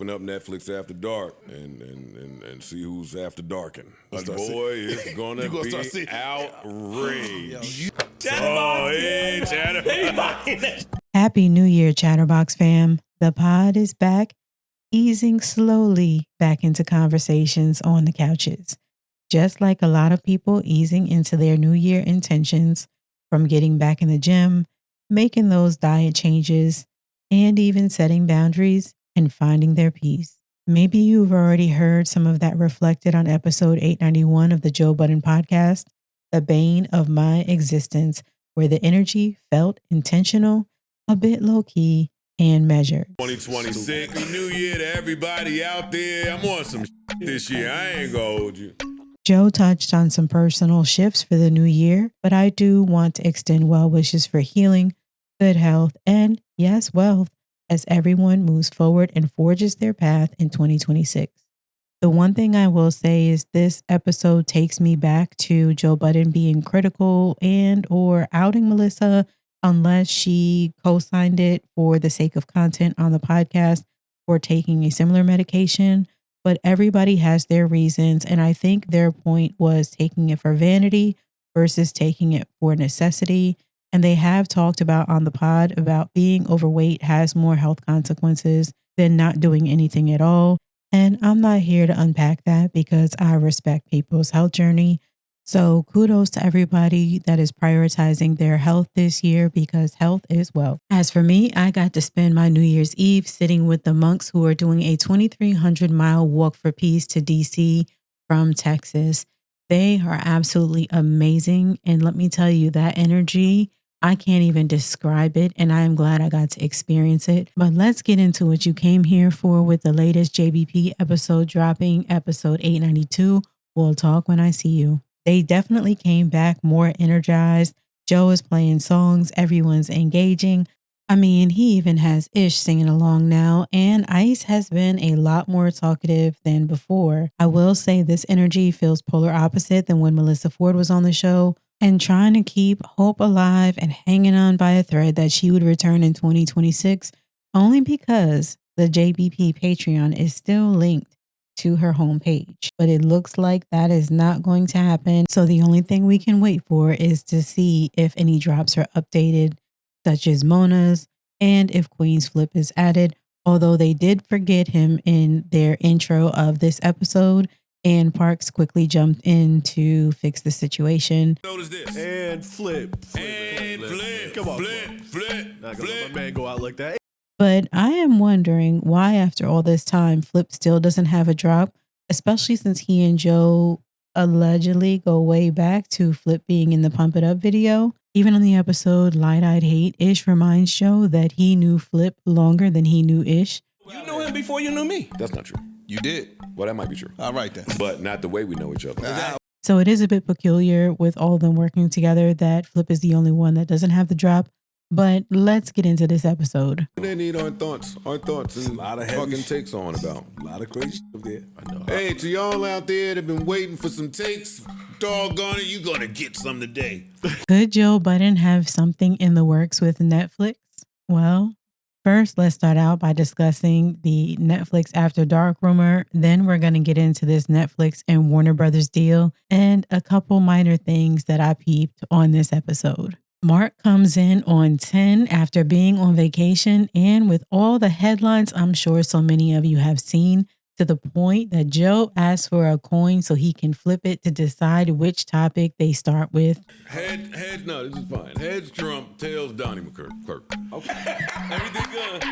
open up Netflix After Dark and see who's after darking. But boy, it's gonna be outrage. Happy New Year, ChatterBoxx fam. The pod is back, easing slowly back into conversations on the couches. Just like a lot of people easing into their New Year intentions, from getting back in the gym, making those diet changes, and even setting boundaries and finding their peace. Maybe you've already heard some of that reflected on episode 891 of the Joe Budden Podcast, The Bane of My Existence, where the energy felt intentional, a bit low-key, and measured. 2026, New Year to everybody out there. I'm on some this year. I ain't gonna hold you. Joe touched on some personal shifts for the new year, but I do want to extend well wishes for healing, good health, and yes, wealth as everyone moves forward and forges their path in 2026. The one thing I will say is this episode takes me back to Joe Budden being critical and or outing Melissa unless she co-signed it for the sake of content on the podcast or taking a similar medication. But everybody has their reasons, and I think their point was taking it for vanity versus taking it for necessity. And they have talked about on the pod about being overweight has more health consequences than not doing anything at all. And I'm not here to unpack that because I respect people's health journey. So kudos to everybody that is prioritizing their health this year because health is wealth. As for me, I got to spend my New Year's Eve sitting with the monks who are doing a 2,300-mile walk for peace to DC from Texas. They are absolutely amazing. And let me tell you, that energy, I can't even describe it. And I am glad I got to experience it. But let's get into what you came here for with the latest JBP episode dropping, episode 892. We'll talk when I see you. They definitely came back more energized. Joe is playing songs. Everyone's engaging. I mean, he even has Ish singing along now, and Ice has been a lot more talkative than before. I will say this energy feels polar opposite than when Melissa Ford was on the show and trying to keep hope alive and hanging on by a thread that she would return in 2026, only because the JBP Patreon is still linked to her homepage. But it looks like that is not going to happen. So the only thing we can wait for is to see if any drops are updated, such as Mona's, and if Queenzflip is added, although they did forget him in their intro of this episode, and Parks quickly jumped in to fix the situation. Notice this. And flip. Come on, flip. Not gonna let my man go out like that. But I am wondering why after all this time, Flip still doesn't have a drop, especially since he and Joe allegedly go way back to Flip being in the Pump It Up video. Even on the episode Light-Eyed Hate, Ish reminds Joe that he knew Flip longer than he knew Ish. You knew him before you knew me. That's not true. You did. Well, that might be true. All right then. But not the way we know each other. So it is a bit peculiar with all of them working together that Flip is the only one that doesn't have the drop. But let's get into this episode. They need our thoughts and a lot of fucking takes on about. A lot of crazy stuff there. I know. Hey, to y'all out there that been waiting for some takes, doggone it, you gonna get some today. Could Joe Budden have something in the works with Netflix? Well, first, let's start out by discussing the Netflix After Dark rumor. Then we're going to get into this Netflix and Warner Brothers deal and a couple minor things that I peeped on this episode. Mark comes in on 10 after being on vacation, and with all the headlines I'm sure so many of you have seen, to the point that Joe asks for a coin so he can flip it to decide which topic they start with. Heads, no, this is fine. Heads Trump, tails Donnie McClurk. Okay. Everything good.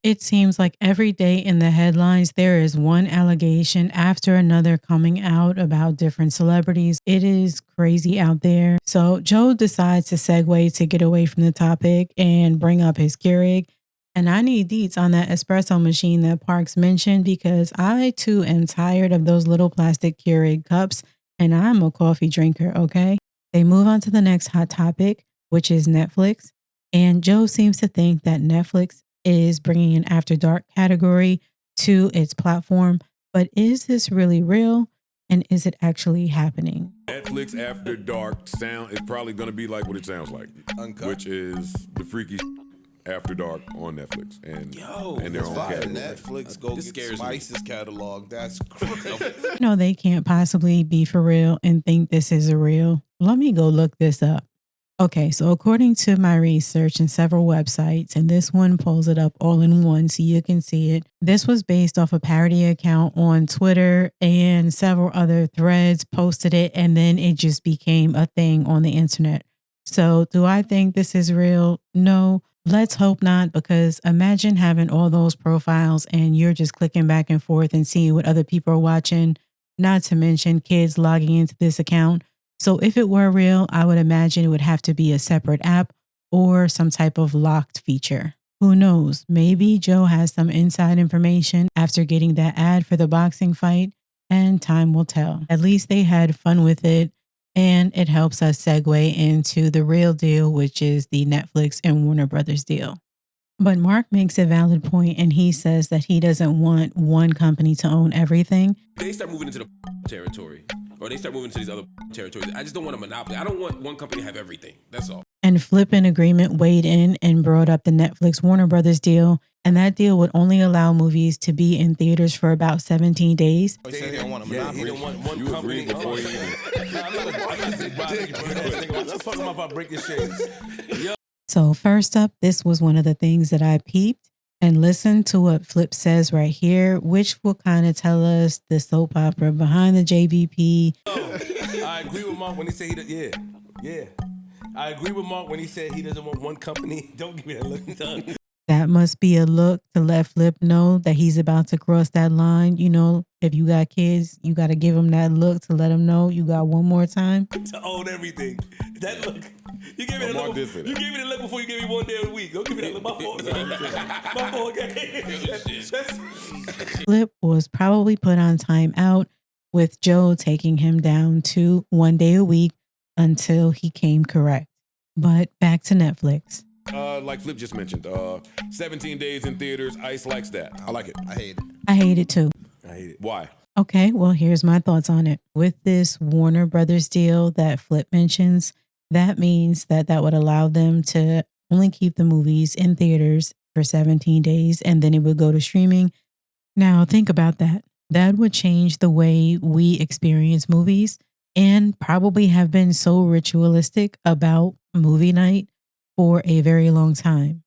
It seems like every day in the headlines, there is one allegation after another coming out about different celebrities. It is crazy out there. So Joe decides to segue to get away from the topic and bring up his Keurig. And I need deets on that espresso machine that Parks mentioned because I too am tired of those little plastic Keurig cups and I'm a coffee drinker, okay? They move on to the next hot topic, which is Netflix. And Joe seems to think that Netflix is bringing an After Dark category to its platform. But is this really real? And is it actually happening? Netflix After Dark sound is probably going to be like what it sounds like. Uncut. Which is the freaky After Dark on Netflix, and their own fire. category. Netflix go This get scares me. Spice's catalog. That's crazy. No, they can't possibly be for real and think this is a real. Let me go look this up. Okay, so according to my research and several websites, and this one pulls it up all in one so you can see it. This was based off a parody account on Twitter, and several other threads posted it, and then it just became a thing on the internet. So do I think this is real? No. Let's hope not, because imagine having all those profiles and you're just clicking back and forth and seeing what other people are watching, not to mention kids logging into this account. So if it were real, I would imagine it would have to be a separate app or some type of locked feature. Who knows? Maybe Joe has some inside information after getting that ad for the boxing fight, and time will tell. At least they had fun with it. And it helps us segue into the real deal, which is the Netflix and Warner Brothers deal. But Mark makes a valid point, and he says that he doesn't want one company to own everything. They start moving into the territory, or they start moving to these other territories. I just don't want a monopoly. I don't want one company to have everything. That's all. And Flip in agreement weighed in and brought up the Netflix Warner Brothers deal. And that deal would only allow movies to be in theaters for about 17 days. He said he don't want a monopoly. He don't want one You company. agreed before you Let's talk about breaking shades. So first up, this was one of the things that I peeped, and listen to what Flip says right here, which will kind of tell us the soap opera behind the JVP. I agree with Mark when he said I agree with Mark when he said he doesn't want one company. Don't give me that look. Done. That must be a look to let Flip know that he's about to cross that line. You know, if you got kids, you got to give them that look to let them know you got one more time. To own everything. That look. You gave me that Mark look. did say that. You gave me the look before you gave me 1 day a week. Don't give me that look. My fault. My fault. Flip was probably put on time out, with Joe taking him down to 1 day a week until he came correct. But back to Netflix. like Flip just mentioned, 17 days in theaters. Ice likes that. I like it. I hate it. I hate it too. I hate it. Why? Okay, well, here's my thoughts on it. With this Warner Brothers deal that Flip mentions, that means that would allow them to only keep the movies in theaters for 17 days and then it would go to streaming. Now, think about that. That would change the way we experience movies and probably have been so ritualistic about movie night for a very long time.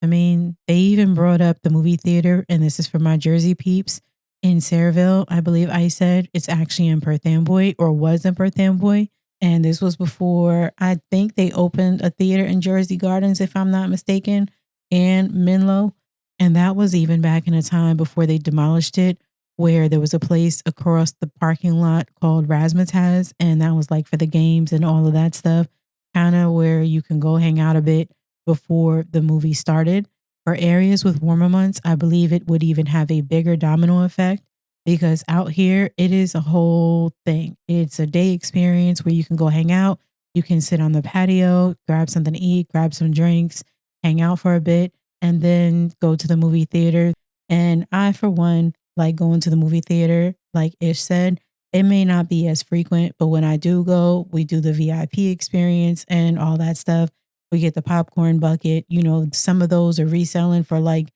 I mean, they even brought up the movie theater, and this is for my Jersey peeps, in Sayreville. I believe I said it's actually in Perth Amboy, or was in Perth Amboy. And this was before, I think they opened a theater in Jersey Gardens, if I'm not mistaken, and Menlo. And that was even back in a time before they demolished it, where there was a place across the parking lot called Razzmatazz. And that was like for the games and all of that stuff, kind of where you can go hang out a bit before the movie started. For areas with warmer months, I believe it would even have a bigger domino effect, because out here, it is a whole thing. It's a day experience where you can go hang out. You can sit on the patio, grab something to eat, grab some drinks, hang out for a bit, and then go to the movie theater. And I, for one, like going to the movie theater, like Ish said, it may not be as frequent, but when I do go, we do the VIP experience and all that stuff. We get the popcorn bucket. You know, some of those are reselling for like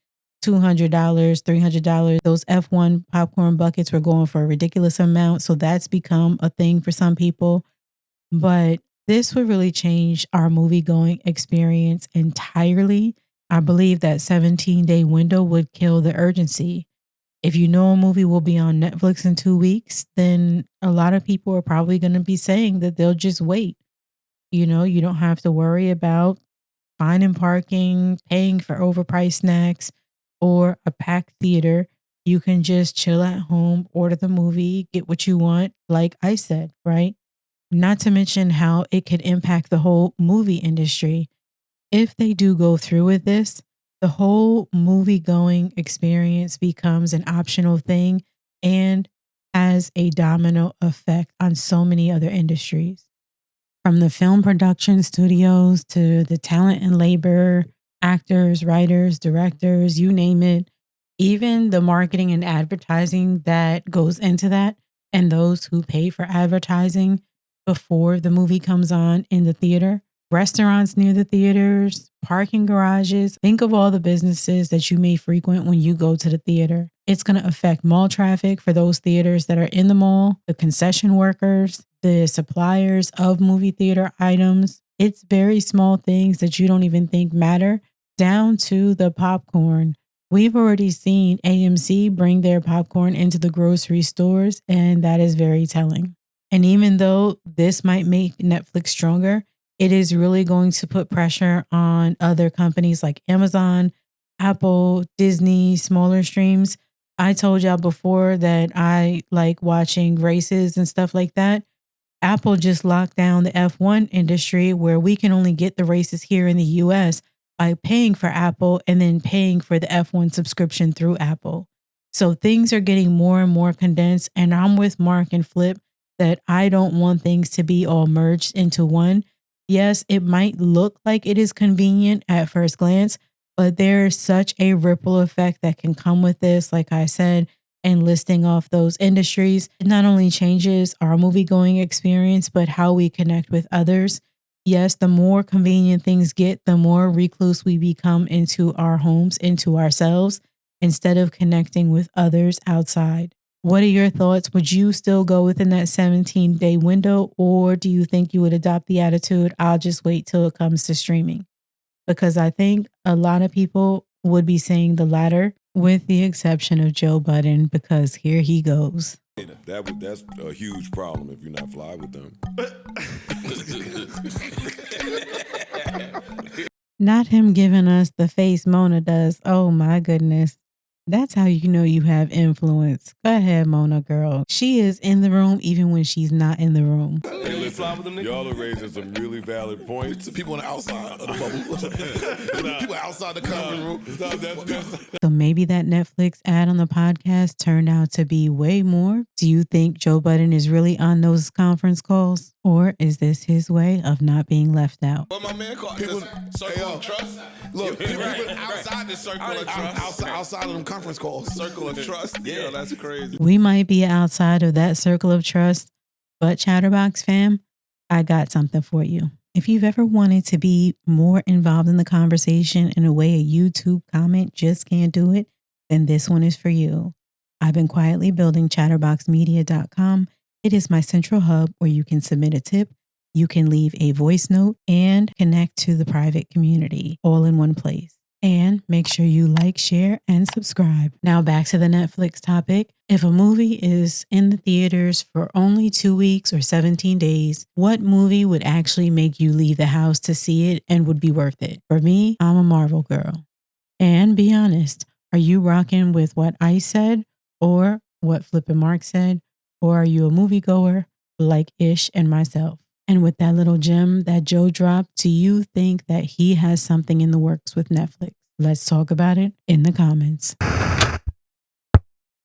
$200, $300. Those F1 popcorn buckets were going for a ridiculous amount. So that's become a thing for some people. But this would really change our movie going experience entirely. I believe that 17-day window would kill the urgency. If you know a movie will be on Netflix in 2 weeks, then a lot of people are probably going to be saying that they'll just wait. You know, you don't have to worry about finding parking, paying for overpriced snacks, or a packed theater. You can just chill at home, order the movie, get what you want, like I said, right? Not to mention how it could impact the whole movie industry. If they do go through with this, the whole movie going experience becomes an optional thing and has a domino effect on so many other industries. From the film production studios to the talent and labor, actors, writers, directors, you name it, even the marketing and advertising that goes into that, and those who pay for advertising before the movie comes on in the theater. restaurants near the theaters, parking garages. Think of all the businesses that you may frequent when you go to the theater. It's going to affect mall traffic for those theaters that are in the mall, the concession workers, the suppliers of movie theater items. It's very small things that you don't even think matter, down to the popcorn. We've already seen AMC bring their popcorn into the grocery stores, and that is very telling. And even though this might make Netflix stronger, it is really going to put pressure on other companies like Amazon, Apple, Disney, smaller streams. I told y'all before that I like watching races and stuff like that. Apple just locked down the F1 industry where we can only get the races here in the US by paying for Apple and then paying for the F1 subscription through Apple. So things are getting more and more condensed, and I'm with Mark and Flip that I don't want things to be all merged into one. Yes, it might look like it is convenient at first glance, but there is such a ripple effect that can come with this, like I said, and listing off those industries. It not only changes our movie-going experience, but how we connect with others. Yes, the more convenient things get, the more recluse we become into our homes, into ourselves, instead of connecting with others outside. What are your thoughts? Would you still go within that 17-day window, or do you think you would adopt the attitude, I'll just wait till it comes to streaming? Because I think a lot of people would be saying the latter, with the exception of Joe Budden, because here he goes. That's a huge problem if you're not fly with them. Not him giving us the face Mona does. Oh my goodness. That's how you know you have influence. Go ahead, Mona girl. She is in the room even when she's not in the room. Hey, listen, y'all are raising some really valid points. People on the outside of the bubble. People outside the conference room. So maybe that Netflix ad on the podcast turned out to be way more. Do you think Joe Budden is really on those conference calls? Or is this his way of not being left out? What my man called people, circle of trust. Look, people outside the circle of trust. Outside of them conference calls. Circle of trust. Yeah, that's crazy. We might be outside of that circle of trust, but ChatterBoxx fam, I got something for you. If you've ever wanted to be more involved in the conversation in a way a YouTube comment just can't do it, then this one is for you. I've been quietly building chatterboxxmedia.com. It is my central hub where you can submit a tip, you can leave a voice note, and connect to the private community all in one place. And make sure you like, share, and subscribe. Now back to the Netflix topic. If a movie is in the theaters for only 2 weeks or 17 days, what movie would actually make you leave the house to see it and would be worth it? For me, I'm a Marvel girl. And be honest, are you rocking with what I said or what Flip and Mark said? Or are you a moviegoer like Ish and myself? And with that little gem that Joe dropped, do you think that he has something in the works with Netflix? Let's talk about it in the comments.